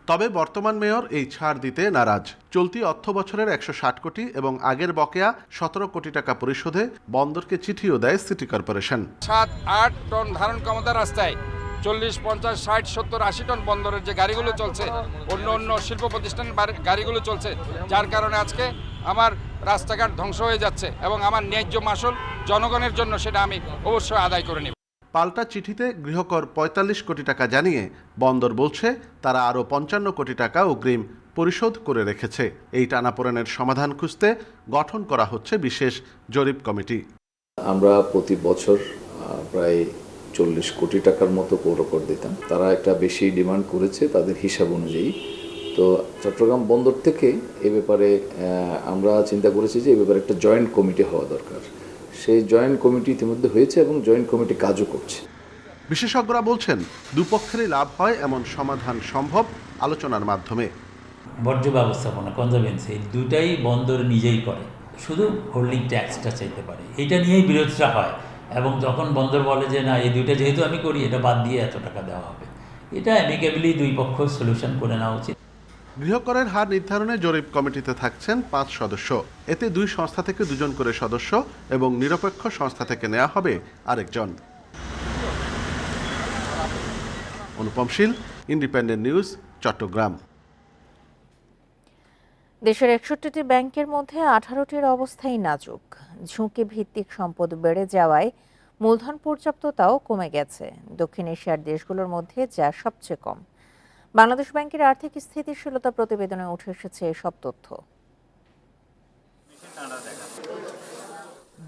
Speaker 2: তবে বর্তমান মেয়র এই ছাড় দিতে নারাজ। চলতি অর্থ বছরের 160 কোটি এবং আগের বকেয়া 17 কোটি টাকা পরিশোধে বন্দরকে চিঠিও দেয় সিটি কর্পোরেশন।
Speaker 3: 7-8 টন ধারণ ক্ষমতা রাস্তায় 40, 50, 60, 70, 80 টন বন্দরের যে গাড়িগুলো চলছে, অন্য অন্য শিল্প প্রতিষ্ঠানের গাড়িগুলো চলছে, যার কারণে আজকে আমার রাস্তাঘাট ধ্বংস হয়ে যাচ্ছে এবং আমার ন্যায্য মাসুল জনগণের জন্য সেটা আমি অবশ্যই আদায় করে নেব।
Speaker 2: পাল্টা চিঠিতে গৃহকর 45 কোটি টাকা জানিয়ে বন্দর বলছে তারা আরও 55 কোটি টাকা অগ্রিম পরিশোধ করে রেখেছে। এই টানাপোড়েনের সমাধান খুঁজতে গঠন করা হচ্ছে বিশেষ জরিপ কমিটি।
Speaker 4: আমরা প্রতি বছর প্রায় 40 কোটি টাকার মতো পৌরকর দিতাম। তারা একটা বেশি ডিমান্ড করেছে তাদের হিসাব অনুযায়ী। তো চট্টগ্রাম বন্দর থেকে এ ব্যাপারে আমরা চিন্তা করেছি যে এ ব্যাপারে একটা জয়েন্ট কমিটি হওয়া দরকার। সেই জয়েন্ট কমিটি ইতিমধ্যে হয়েছে এবং জয়েন্ট কমিটি কাজও করছে।
Speaker 2: বিশেষজ্ঞরা বলছেন দুপক্ষেরই লাভ হয় এমন সমাধান সম্ভব আলোচনার মাধ্যমে।
Speaker 5: বর্জ্য ব্যবস্থাপনা, কনজারভেন্সি, এই দুটাই বন্দর নিজেই করে, শুধু হোল্ডিং ট্যাক্সটা চাইতে পারে। এটা নিয়েই বিরোধটা হয় এবং যখন বন্দর বলে যে না এই দুইটা যেহেতু আমি করি এটা বাদ দিয়ে এত টাকা দেওয়া হবে, এটা অ্যামিকেবলি দুই পক্ষ সলিউশন করে নেওয়া উচিত।
Speaker 2: গৃহকরের হার নির্ধারণে জরিপ কমিটিতে থাকছেন 5 সদস্য। এতে 2 সংস্থা থেকে 2 জন করে সদস্য এবং নিরপেক্ষ সংস্থা থেকে নেওয়া হবে আরেকজন। অনুপম শীল, ইন্ডিপেন্ডেন্ট নিউজ, চট্টগ্রাম।
Speaker 1: দেশের 61টি ব্যাংকের মধ্যে 18টির অবস্থাই নাজুক। ঝুঁকি ভিত্তিক সম্পদ বেড়ে যাওয়ায় মূলধন পর্যাপ্ততাও কমে গেছে। দক্ষিণ এশিয়ার দেশগুলোর মধ্যে যা সবচেয়ে কম। বাংলাদেশ ব্যাংকের আর্থিক স্থিতিশীলতা প্রতিবেদনে উঠে এসেছে এসব তথ্য।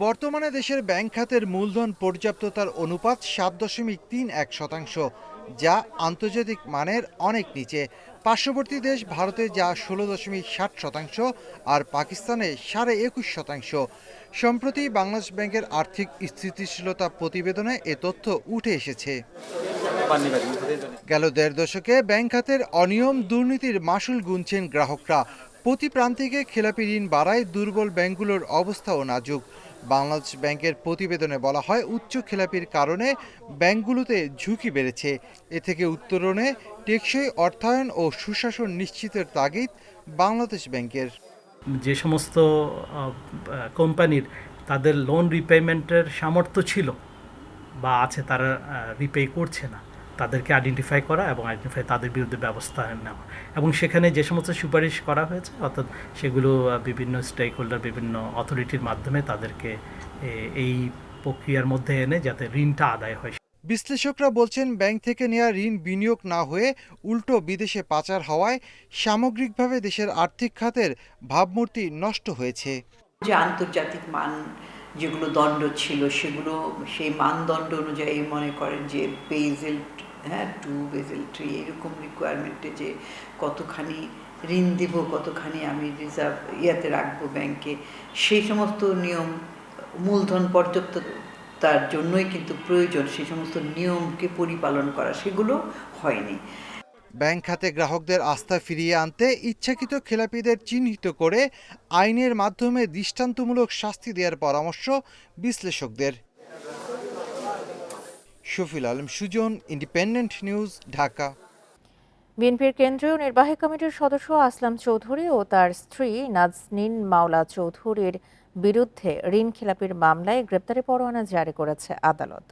Speaker 6: বর্তমানে দেশের ব্যাংক খাতের মূলধন পর্যাপ্ততার অনুপাত ৭.31%, যা আন্তর্জাতিক মানের অনেক নিচে। পার্শ্ববর্তী দেশ ভারতে যা ১৬.৬০% আর পাকিস্তানে 21.৫%। সম্প্রতি বাংলাদেশ ব্যাংকের আর্থিক স্থিতিশীলতা প্রতিবেদনে এ তথ্য উঠে এসেছে। গেল ১.৫ দশকে ব্যাংক খাতের অনিয়ম দুর্নীতির মাসুল গুনছেন গ্রাহকরা। প্রতি প্রান্তিকে খেলাপি ঋণ বাড়ায় দুর্বল ব্যাংকগুলোর অবস্থাও নাজুক। বাংলাদেশ ব্যাংকের প্রতিবেদনে বলা হয়, উচ্চ খেলাপির কারণে ব্যাংকগুলোতে ঝুঁকি বেড়েছে। এ থেকে উত্তরণে টেকসই অর্থায়ন ও সুশাসন নিশ্চিতের তাগিদ বাংলাদেশ ব্যাংকের।
Speaker 7: যে সমস্ত কোম্পানির তাদের লোন রিপেমেন্টের সামর্থ্য ছিল বা আছে, তারা রিপে করছে না, তাদেরকে আইডেন্টিফাই করা এবং তাদের বিরুদ্ধে ব্যবস্থা নেওয়া, এবং সেখানে যে সমস্ত সুপারিশ করা হয়েছে অর্থাৎ সেগুলো বিভিন্ন স্টেক হোল্ডার, বিভিন্ন অথরিটির মাধ্যমে তাদেরকে এই প্রক্রিয়ার মধ্যে এনে যাতে ঋণটা আদায় হয়।
Speaker 6: বিশ্লেষকরা বলছেন, ব্যাংক থেকে নেওয়া ঋণ বিনিয়োগ না হয়ে উল্টো বিদেশে পাচার হওয়ায় সামগ্রিকভাবে দেশের আর্থিক খাতের ভাবমূর্তি নষ্ট হয়েছে।
Speaker 8: যে আন্তর্জাতিক মান যেগুলো দণ্ড ছিল, সেগুলো সেই মানদণ্ড অনুযায়ী মনে করেন যে বেসেল 2, বেসেল 3 এরকম রিকোয়ারমেন্টে যে কতখানি ঋণ দিব, কতখানি আমি রিজার্ভ রাখবো ব্যাংকে, সেই সমস্ত নিয়ম মূলধন পর্যাপ্ততার জন্যই কিন্তু প্রয়োজন সেই সমস্ত নিয়মকে পরিপালন করা, সেগুলো হয়নি।
Speaker 6: ব্যাংক খাতে গ্রাহকদের আস্থা ফিরিয়ে আনতে ইচ্ছাকৃত খেলাপিদের চিহ্নিত করে আইনের মাধ্যমে দৃষ্টান্তমূলক শাস্তি দেওয়ার পরামর্শ বিশ্লেষকদের। Shafil Alam Sujon, Independent News, Dhaka.
Speaker 1: বিএনপির কেন্দ্রীয় নির্বাহী কমিটির সদস্য আসলাম চৌধুরী ও তার স্ত্রী নাজনীন মাওলা চৌধুরীর বিরুদ্ধে ঋণ খেলাপির মামলায় গ্রেপ্তারি পরোয়ানা জারি করেছে আদালত।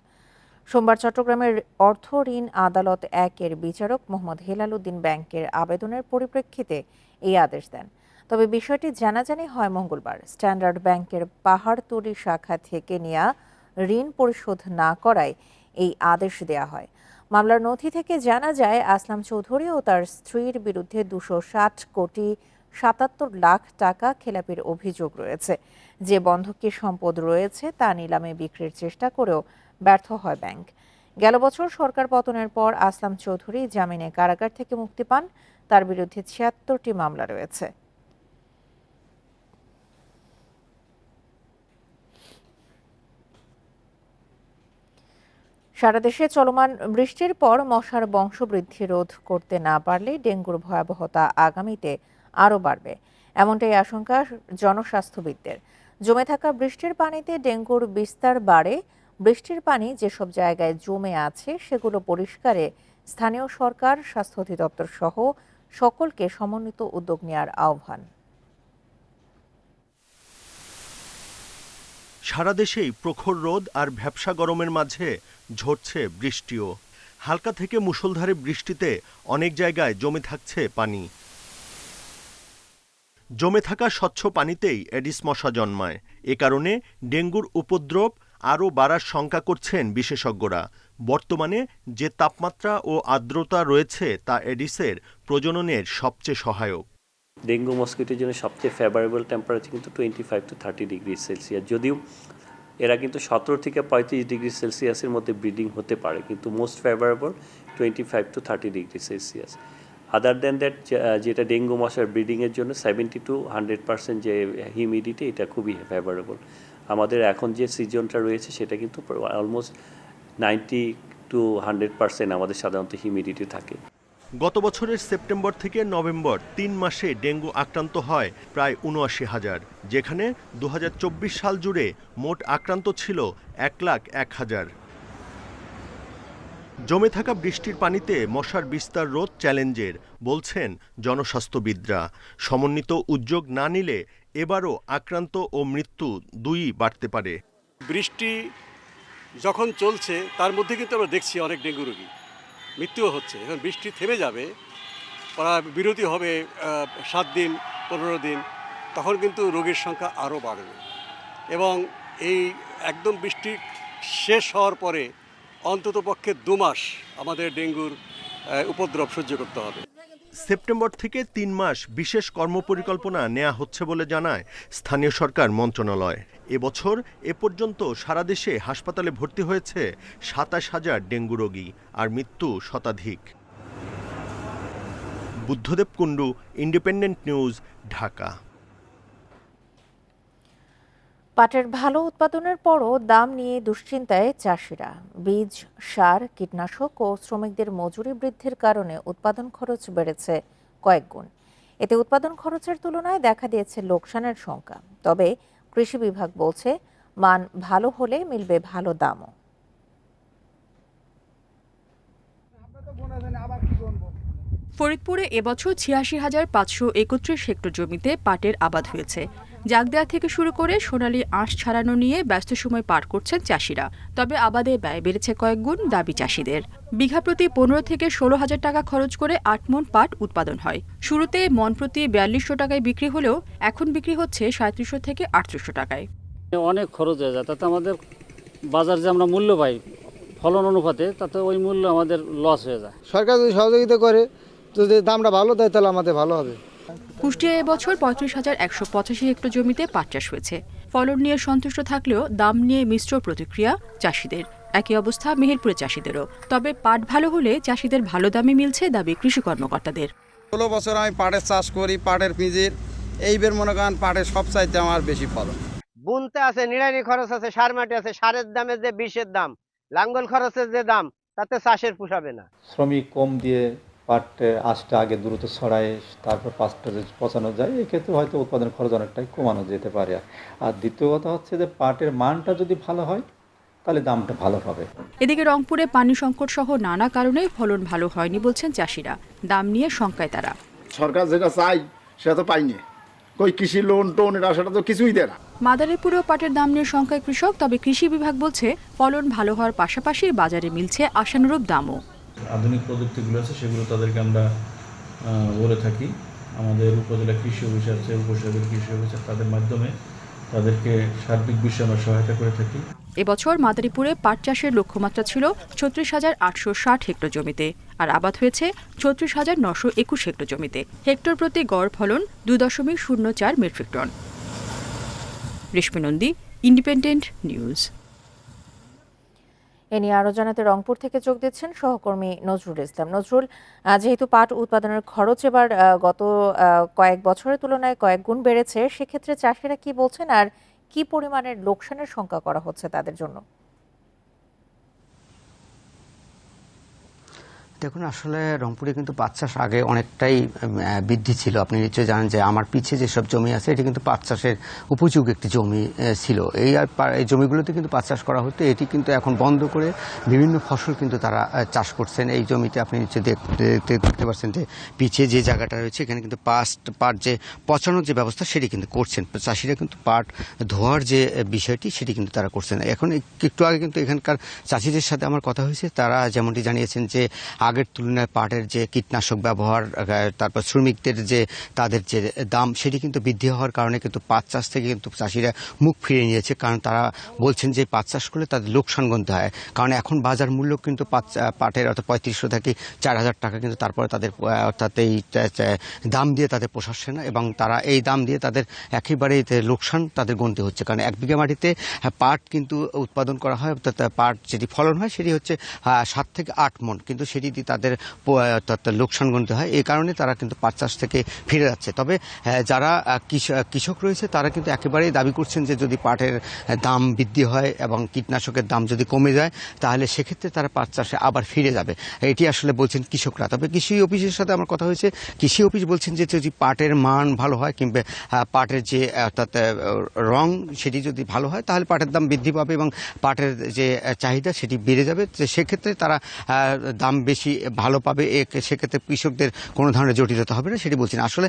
Speaker 1: সোমবার চট্টগ্রামের অর্থ ঋণ আদালত 1-এর বিচারক মোহাম্মদ হেলাল উদ্দিন ব্যাংকের আবেদনের পরিপ্রেক্ষিতে এই আদেশ দেন। তবে বিষয়টি জানাজানি হয় মঙ্গলবার। স্ট্যান্ডার্ড ব্যাংকের পাহাড়তলী শাখা থেকে নেওয়া ঋণ পরিশোধ না করায় এই আদেশ দেয়া হয়। মামলার নথি থেকে জানা যায়, আসলাম চৌধুরী ও তার স্ত্রীর বিরুদ্ধে 260.77 লাখ টাকা খেলাপির অভিযোগ রয়েছে। যে বন্ধকি সম্পদ রয়েছে তা নিলামে বিক্রির চেষ্টা করেও ব্যর্থ হয় ব্যাংক। গেল বছর সরকার পতনের পর আসলাম চৌধুরী জামিনে কারাগার থেকে মুক্তি পান। তার বিরুদ্ধে 76টি মামলা রয়েছে। সারা দেশে চলমান বৃষ্টির পর মশার বংশবৃদ্ধি রোধ করতে না পারলে ডেঙ্গুর ভয়াবহতা আগামীতে আরও বাড়বে, এমনটাই আশঙ্কা জনস্বাস্থ্যবিদদের। জমে থাকা বৃষ্টির পানিতে ডেঙ্গুর বিস্তার বাড়ে। বৃষ্টির পানি যেসব জায়গায় জমে আছে সেগুলো পরিষ্কারে স্থানীয় সরকার, স্বাস্থ্য অধিদপ্তর সহ সকলকে সমন্বিত উদ্যোগ নেওয়ার আহ্বান।
Speaker 9: সারা দেশেই প্রখর রোদ আর ভ্যাপসা গরমের মাঝে ঝরছে বৃষ্টিও। হালকা থেকে মুষলধারে বৃষ্টিতে অনেক জায়গায় জমে থাকছে পানি। জমে থাকা স্বচ্ছ পানিতেই এডিস মশা জন্মায়। এ কারণে ডেঙ্গুর উপদ্রব আরও বাড়ার শঙ্কা করছেন বিশেষজ্ঞরা। বর্তমানে যে তাপমাত্রা ও আর্দ্রতা রয়েছে তা এডিসের প্রজননের সবচেয়ে সহায়ক।
Speaker 11: ডেঙ্গু মস্কিটোর জন্য সবচেয়ে ফেভারেবল টেম্পারেচার কিন্তু 25 to 30 ডিগ্রি সেলসিয়াস। যদিও এরা কিন্তু 17 থেকে 35 ডিগ্রি সেলসিয়াসের মধ্যে ব্রিডিং হতে পারে, কিন্তু most favourable 25 to 30 degree Celsius. Other than that, যেটা ডেঙ্গু মশার ব্রিডিংয়ের জন্য 70 to 100% যে হিউমিডিটি, এটা খুবই ফেভারেবল। আমাদের এখন যে সিজনটা রয়েছে সেটা কিন্তু অলমোস্ট 90 to 100% আমাদের সাধারণত হিউমিডিটি থাকে।
Speaker 9: গত বছরের সেপ্টেম্বর থেকে নভেম্বর 3 মাসে ডেঙ্গু আক্রান্ত হয় প্রায় ৭৯,০০০, যেখানে 2024 সাল জুড়ে মোট আক্রান্ত ছিল 1,01,000। জমে থাকা বৃষ্টির পানিতে মশার বিস্তার রোধ চ্যালেঞ্জের, বলছেন জনস্বাস্থ্যবিদরা। সমন্বিত উদ্যোগ না নিলে এবারও আক্রান্ত ও মৃত্যু দুইই বাড়তে পারে।
Speaker 12: বৃষ্টি যখন চলছে তার মধ্যে কিন্তু আমরা দেখছি অনেক ডেঙ্গু রোগী মৃত্যুও হচ্ছে। এখন বৃষ্টি থেমে যাবে, বিরতি হবে 7 দিন 15 দিন, তখন কিন্তু রোগীর সংখ্যা আরও বাড়বে। এবং এই একদম বৃষ্টি শেষ হওয়ার পরে অন্ততপক্ষে 2 মাস আমাদের ডেঙ্গুর উপদ্রব সহ্য করতে হবে।
Speaker 9: সেপ্টেম্বর থেকে ৩ মাস বিশেষ কর্মপরিকল্পনা নেওয়া হচ্ছে বলে জানায় স্থানীয় সরকার মন্ত্রণালয়। এবছর এ পর্যন্ত সারা দেশে হাসপাতালে ভর্তি হয়েছে ২৭,০০০ ডেঙ্গু রোগী, আর মৃত্যু শতাধিক। Buddhadeb Kundu, independent News, Dhaka.
Speaker 1: পাটের ভালো উৎপাদনের পরও দাম নিয়ে দুশ্চিন্তায় চাষিরা। বীজ, সার, কীটনাশক ও শ্রমিকদের মজুরি বৃদ্ধির কারণে উৎপাদন খরচ বেড়েছে কয়েক গুণ। এতে উৎপাদন খরচের তুলনায় দেখা দিয়েছে লোকসানের শঙ্কা। তবে কৃষি বিভাগ বলছে, মান ভালো হলে মিলবে ভালো দামও।
Speaker 10: ফরিদপুরে এবছর ৮৬,৫৩১ হেক্টর জমিতে পাটের আবাদ হয়েছে। জাগ দেওয়া থেকে শুরু করে সোনালী আঁশ ছাড়ানো নিয়ে ব্যস্ত সময় পার করছেন চাষিরা। তবে আবাদে ব্যয় বেড়েছে কয়েক গুণ, দাবি চাষিদের। বিঘা প্রতি ১৫ থেকে ১৬,০০০ টাকা খরচ করে ৮ মণ পাট উৎপাদন হয়। শুরুতে মণ প্রতি ৪২০০ টাকায় বিক্রি হলেও এখন বিক্রি হচ্ছে ৩৭০০ থেকে ৩৮০০ টাকায়।
Speaker 13: অনেক খরচ হয়ে যায়, তাতে আমাদের বাজার যে আমরা মূল্য পাই ফলন অনুপাতে, তাতে ওই মূল্য আমাদের লস হয়ে যায়।
Speaker 14: সরকার যদি সহযোগিতা করে, যদি দামটা ভালো দেয়, তাহলে আমাদের ভালো হবে।
Speaker 10: কুষ্টিয়ায় এবছর ৩৫,১৮৫ হেক্টর জমিতে পাট চাষ হয়েছে। ফলন নিয়ে সন্তুষ্ট থাকলেও দাম নিয়ে মিশ্র প্রতিক্রিয়া চাষিদের। একই অবস্থা মেহেরপুরের চাষিদেরও। তবে পাট ভালো হলে চাষিদের ভালো দামে মিলছে, দাবি কৃষি কর্মকর্তাদের।
Speaker 15: ১৬ বছর আমি পাটের চাষ করি, পাটের পিঁজির। এইবার মনে করেন পাটের সব চাইতে আমার বেশি ফলন।
Speaker 17: বুনতে আছে, নিড়ানি খরচ আছে, সার মাটি আছে, সারের দামে যে বিষের দাম, লাঙ্গল খরচের যে দাম, তাতে চাষের পোষাবে না।
Speaker 18: শ্রমিক কম দিয়ে পাট আঁশটা আগে দ্রুত ছড়ায়, তারপর পাঁচটা যদি পচানো যায়, এক্ষেত্রে হয়তো উৎপাদন খরচ অনেকটাই কমানো যেতে পারে। আর দ্বিতীয় কথা হচ্ছে যে পাটের মানটা যদি ভালো হয়, তাহলে দামটা ভালো হবে।
Speaker 10: এদিকে রংপুরে পানি সংকট সহ নানা কারণে ফলন ভালো হয়নি বলছেন চাষিরা। দাম নিয়ে শঙ্কায় তারা।
Speaker 27: সরকার যেটা চাই সেটা তো পাইনি, কই কৃষি লোন টোন এটা সেটা তো কিছুই দেয় না।
Speaker 10: মাদারীপুরেও পাটের দাম নিয়ে শঙ্কায় কৃষক। তবে কৃষি বিভাগ বলছে, ফলন ভালো হওয়ার পাশাপাশি বাজারে মিলছে আশানুরূপ দামও।
Speaker 28: আধুনিক প্রযুক্তিগুলো আছে সেগুলো তাদেরকে আমরা বলে থাকি। আমাদের উপজেলা কৃষি অফিস আছে, উপসাগর কৃষি অফিস আছে, তাদের মাধ্যমে তাদেরকে সার্বিক বিষয়ে আমরা সহায়তা করে থাকি।
Speaker 10: এবছর মাদারীপুরে পাট চাষের লক্ষ্যমাত্রা ছিল ৩৬,৮৬০ হেক্টর জমিতে, আর আবাদ হয়েছে ৩৬,৯২১ হেক্টর জমিতে। হেক্টর প্রতি গড় ফলন ২.০৪ মেট্রিক টন। রেশমি নন্দী, ইন্ডিপেন্ডেন্ট নিউজ।
Speaker 1: এ নিয়ে আরও জানাতে রংপুর থেকে যোগ দিচ্ছেন সহকর্মী নজরুল ইসলাম। নজরুল, যেহেতু পাট উৎপাদনের খরচ এবার গত কয়েক বছরের তুলনায় কয়েক গুণ বেড়েছে, সেক্ষেত্রে চাষিরা কি বলছেন আর কি পরিমাণের লোকসানের শঙ্কা করা হচ্ছে তাদের জন্য?
Speaker 29: দেখুন, আসলে রংপুরে কিন্তু পাট চাষ আগে অনেকটাই বৃদ্ধি ছিল। আপনি নিশ্চয়ই জানেন যে আমার পিছে যেসব জমি আছে, এটি কিন্তু পাট চাষের উপযোগী একটি জমি ছিল। এই জমিগুলোতে কিন্তু পাট চাষ করা হতো। এটি কিন্তু এখন বন্ধ করে বিভিন্ন ফসল কিন্তু তারা চাষ করছেন। এই জমিতে আপনি নিশ্চয়ই দেখতে পাচ্ছেন যে পিছে যে জায়গাটা রয়েছে, এখানে কিন্তু পাট যে পচানোর যে ব্যবস্থা, সেটি কিন্তু করছেন চাষিরা। কিন্তু পাট ধোয়ার যে বিষয়টি, সেটি কিন্তু তারা করছেন। এখন একটু আগে কিন্তু এখানকার চাষিদের সাথে আমার কথা হয়েছে। তারা যেমনটি জানিয়েছেন যে আগের তুলনায় পাটের যে কীটনাশক ব্যবহার, তারপর শ্রমিকদের যে তাদের যে দাম, সেটি কিন্তু বৃদ্ধি হওয়ার কারণে কিন্তু পাট চাষ থেকে কিন্তু চাষিরা মুখ ফিরিয়ে নিয়েছে। কারণ তারা বলছেন যে পাট চাষ করলে তাদের লোকসান গুনতে হয়। কারণ এখন বাজার মূল্য কিন্তু পাটের অর্থাৎ ৩৫০০ থেকে ৪,০০০ টাকা, কিন্তু তারপরে তাদের অর্থাৎ এই দাম দিয়ে তাদের পোষাচ্ছে না, এবং তারা এই দাম দিয়ে তাদের একেবারেই লোকসান তাদের গুনতে হচ্ছে। কারণ ১ বিঘা মাটিতে পাট কিন্তু উৎপাদন করা হয়, অর্থাৎ পাট যেটি ফলন হয় সেটি হচ্ছে ৭ থেকে ৮ মণ, কিন্তু সেটি তাদের লোকসান গুনতে হয়। এই কারণে তারা কিন্তু পাট চাষ থেকে ফিরে যাচ্ছে। তবে যারা কৃষক রয়েছে, তারা কিন্তু একেবারেই দাবি করছেন যে যদি পাটের দাম বৃদ্ধি হয় এবং কীটনাশকের দাম যদি কমে যায়, তাহলে সেক্ষেত্রে তারা পাট চাষে আবার ফিরে যাবে। এটি আসলে বলছেন কৃষকরা। তবে কৃষি অফিসের সাথে আমার কথা হয়েছে, কৃষি অফিস বলছেন যে যদি পাটের মান ভালো হয় কিংবা পাটের যে অর্থাৎ রং সেটি যদি ভালো হয়, তাহলে পাটের দাম বৃদ্ধি পাবে এবং পাটের যে চাহিদা সেটি বেড়ে যাবে। সেক্ষেত্রে তারা দাম বেশি ভালো পাবে। সেক্ষেত্রে কৃষকদের কোনো ধরনের জটিলতা হবে না, সেটি বলছেন। আসলে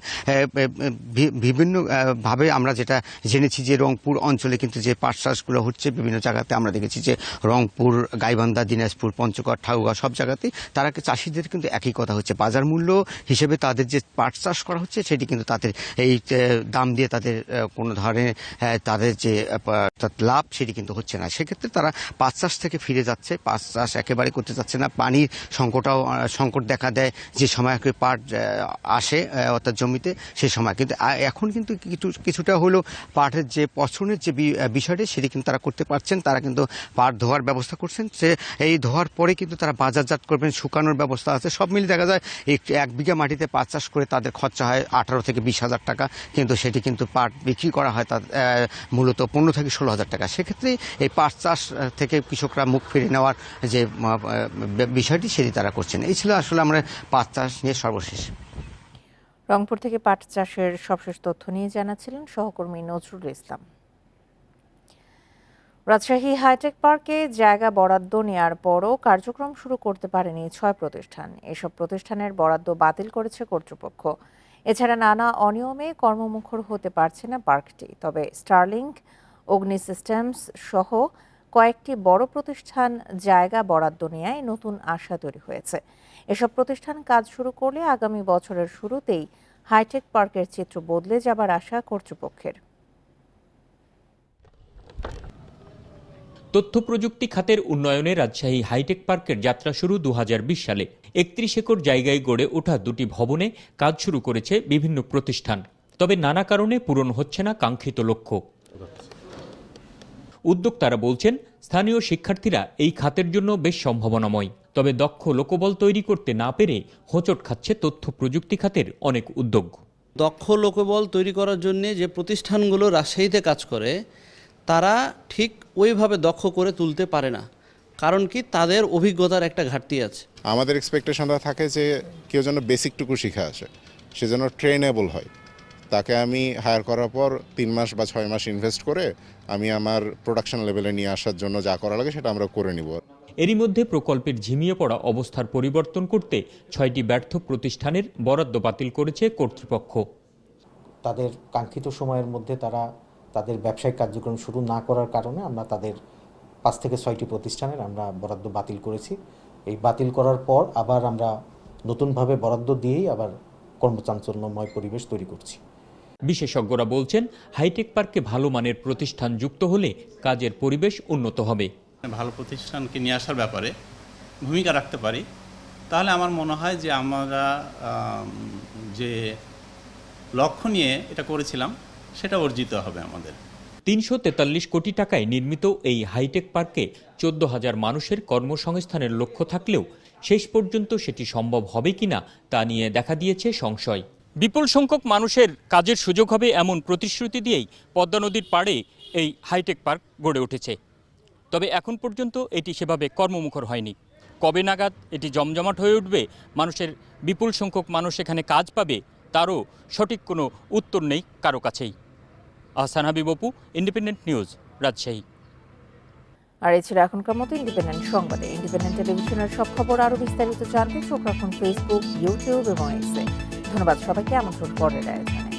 Speaker 29: বিভিন্নভাবে আমরা যেটা জেনেছি যে রংপুর অঞ্চলে কিন্তু যে পাট চাষগুলো হচ্ছে, বিভিন্ন জায়গাতে আমরা দেখেছি যে রংপুর, গাইবান্ধা, দিনাজপুর, পঞ্চগড়, ঠাকুরগাঁও সব জায়গাতেই তারা চাষিদের কিন্তু একই কথা হচ্ছে। বাজার মূল্য হিসেবে তাদের যে পাট চাষ করা হচ্ছে, সেটি কিন্তু তাদের এই দাম দিয়ে তাদের কোনো ধরনের তাদের যে লাভ, সেটি কিন্তু হচ্ছে না। সেক্ষেত্রে তারা পাট চাষ থেকে ফিরে যাচ্ছে, পাট চাষ একেবারে করতে যাচ্ছে না। পানির সংকট পাটটাও সংকট দেখা দেয় যে সময় পাট আসে অর্থাৎ জমিতে সেই সময়। কিন্তু এখন কিন্তু কিছুটা হলেও পাটের যে পচনের যে বিষয়টি সেটি কিন্তু তারা করতে পারছেন। তারা কিন্তু পাট ধোয়ার ব্যবস্থা করছেন, সে এই ধোয়ার পরে কিন্তু তারা বাজারজাত করবেন, শুকানোর ব্যবস্থা আছে। সব মিলে দেখা যায় 1 বিঘা মাটিতে পাট চাষ করে তাদের খরচা হয় 18 থেকে 20 হাজার টাকা, কিন্তু সেটি কিন্তু পাট বিক্রি করা হয় তার মূলত 15 থেকে 16 হাজার টাকা। সেক্ষেত্রে এই পাট চাষ থেকে কৃষকরা মুখ ফিরিয়ে নেওয়ার যে বিষয়টি সেটি তারা করছেন। এই ছিল আসলে আমরা পাট চাষ নিয়ে সর্বশেষ।
Speaker 1: রংপুর থেকে পাট চাষের সবশেষ তথ্য নিয়ে জানাচ্ছিলেন সহকর্মী নজরুল ইসলাম। রাজশাহী হাইটেক পার্কে জায়গা বরাদ্দ নেওয়ার পরও কার্যক্রম শুরু করতে পারেনি 6 প্রতিষ্ঠান। এসব প্রতিষ্ঠানের বরাদ্দ বাতিল করেছে কর্তৃপক্ষ। এছাড়া নানা অনিয়মে কর্মমুখর হতে পারছে না পার্কটি। তবে স্টারলিংক, অগ্নি সিস্টেমস সহ কয়েকটি বড় প্রতিষ্ঠান জায়গা বরাদ্দ নেওয়ায় নতুন আশা তৈরি হয়েছে। এসব প্রতিষ্ঠান কাজ শুরু করলে আগামী বছরের শুরুতেই হাইটেক পার্কের চিত্র বদলে যাবার আশা কর্তৃপক্ষের।
Speaker 16: তথ্য প্রযুক্তি খাতের উন্নয়নে রাজশাহী হাইটেক পার্কের যাত্রা শুরু 2020 সালে। 31 একর জায়গায় গড়ে ওঠা 2টি ভবনে কাজ শুরু করেছে বিভিন্ন প্রতিষ্ঠান। তবে নানা কারণে পূরণ হচ্ছে না কাঙ্ক্ষিত লক্ষ্য। উদ্যোক্তারা বলছেন, স্থানীয় শিক্ষার্থীরা এই খাতের জন্য বেশ সম্ভাবনাময়। তবে দক্ষ লোকবল তৈরি করতে না পেরে হোঁচট খাচ্ছে তথ্য প্রযুক্তি খাতের অনেক উদ্যোগ।
Speaker 19: দক্ষ লোকবল তৈরি করার জন্য যে প্রতিষ্ঠানগুলো রাজশাহীতে কাজ করে তারা ঠিক ওইভাবে দক্ষ করে তুলতে পারে না। কারণ কি, তাদের অভিজ্ঞতার একটা ঘাটতি আছে।
Speaker 20: আমাদের এক্সপেকটেশনটা থাকে যে কেউ যেন বেসিকটুকু শিখে আসে, সে যেন ট্রেনেবল হয়। তাকে আমি হায়ার করার পর 3 মাস বা 6 মাস ইনভেস্ট করে আমি আমার প্রোডাকশন লেভেলে নিয়ে আসার জন্য যা করা লাগে সেটা আমরা করে নিব।
Speaker 16: এরই মধ্যে প্রকল্পের ঝিমিয়ে পড়া অবস্থার পরিবর্তন করতে 6টি ব্যর্থ প্রতিষ্ঠানের বরাদ্দ বাতিল করেছে কর্তৃপক্ষ।
Speaker 21: তাদের কাঙ্ক্ষিত সময়ের মধ্যে তারা তাদের ব্যবসায়িক কার্যক্রম শুরু না করার কারণে আমরা তাদের 5 থেকে 6টি প্রতিষ্ঠানের আমরা বরাদ্দ বাতিল করেছি। এই বাতিল করার পর আবার আমরা নতুনভাবে বরাদ্দ দিয়েই আবার কর্মচাঞ্চল্যময় পরিবেশ তৈরি করছি।
Speaker 16: বিশেষজ্ঞরা বলছেন, হাইটেক পার্কে ভালো মানের প্রতিষ্ঠান যুক্ত হলে কাজের পরিবেশ উন্নত হবে।
Speaker 22: ভালো প্রতিষ্ঠানকে নিয়ে আসার ব্যাপারে ভূমিকা রাখতে পারি, তাহলে আমার মনে হয় যে আমরা যে লক্ষ্য নিয়ে এটা করেছিলাম সেটা অর্জিত হবে আমাদের।
Speaker 16: 343 কোটি টাকায় নির্মিত এই হাইটেক পার্কে 14,000 মানুষের কর্মসংস্থানের লক্ষ্য থাকলেও শেষ পর্যন্ত সেটি সম্ভব হবে কিনা তা নিয়ে দেখা দিয়েছে সংশয়। বিপুল সংখ্যক মানুষের কাজের সুযোগ হবে এমন প্রতিশ্রুতি দিয়েই পদ্মা নদীর পাড়ে এই হাইটেক পার্ক গড়ে উঠেছে। তবে এখন পর্যন্ত এটি সেভাবে কর্মমুখর হয়নি। কবে নাগাদ এটি জমজমাট হয়ে উঠবে, মানুষের বিপুল সংখ্যক মানুষ এখানে কাজ পাবে, তারও সঠিক কোনো উত্তর নেই কারো কাছেই। Ahsan Habib Apu, independent news, Rajshahi.
Speaker 1: আর এই ছিল এখনকার মতো ইন্ডিপেন্ডেন্ট সংবাদে। ইন্ডিপেন্ডেন্ট টেলিভিশনের সব খবর আরও বিস্তারিত জানতে চোখ রাখুন ফেসবুক, ইউটিউব এবং এক্সে। ধন্যবাদ সবাইকে আমন্ত্রণ পরের আয়োজনে।